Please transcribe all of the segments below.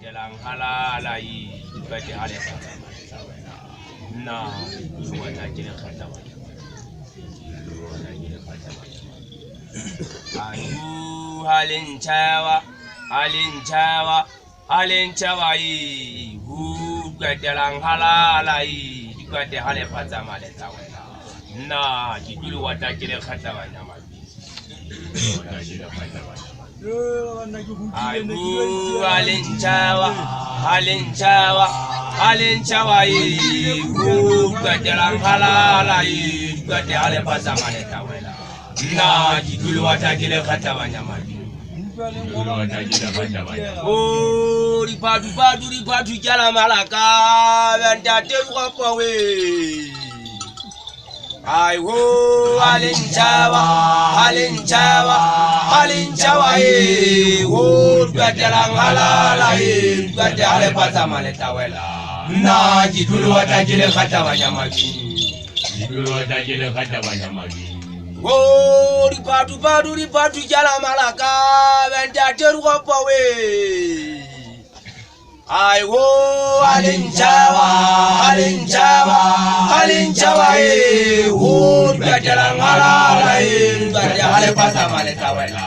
Jalan halalai bati halefa na wata jira khata ayu halin chawa yi hu jalan halalai bati halefa zamale tawela na jidulu wata jira khata wanyama ayu halin chawa yi hu jalan halalai bati halefa zamale tawela na jidulu wata jira khata wanyama oh ripatu jala malaka banda tewa pawe ai ho halin chawa e ho jalan halalai gada ale pasamale tawela na jidulu wata jile khata wanyama oh ripatu jala malaka banda tewa pawe ai ho halin chawa e ho jalan halalai gada ale pasamale tawela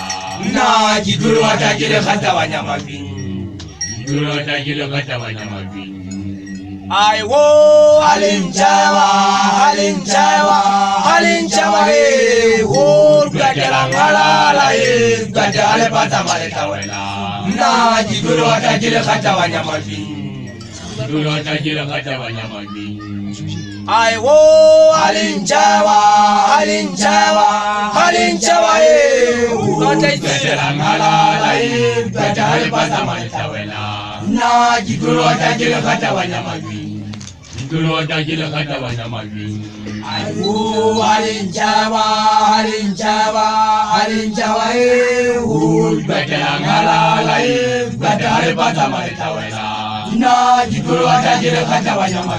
na jidulu wata jile khata wanyama ai wo halin chawa e ho jalan halalai gada ale pasamale tawela na jidulu wata jile khata wanyama ai wo halin chawa e ho jalan halalai gada ale pasamale tawela na jidulu wata jile khata wanyama ai wo halin chawa e ho jalan halalai gada ale pasamale tawela na jidulu wata jile khata wanyama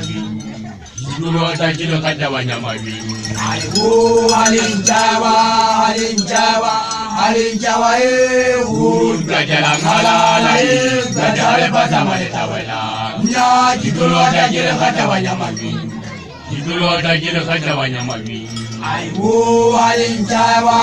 ai wo halin chawa e ho jalan halalai gada ale pasamale tawela na jidulu wata jile khata wanyama ai wo halin chawa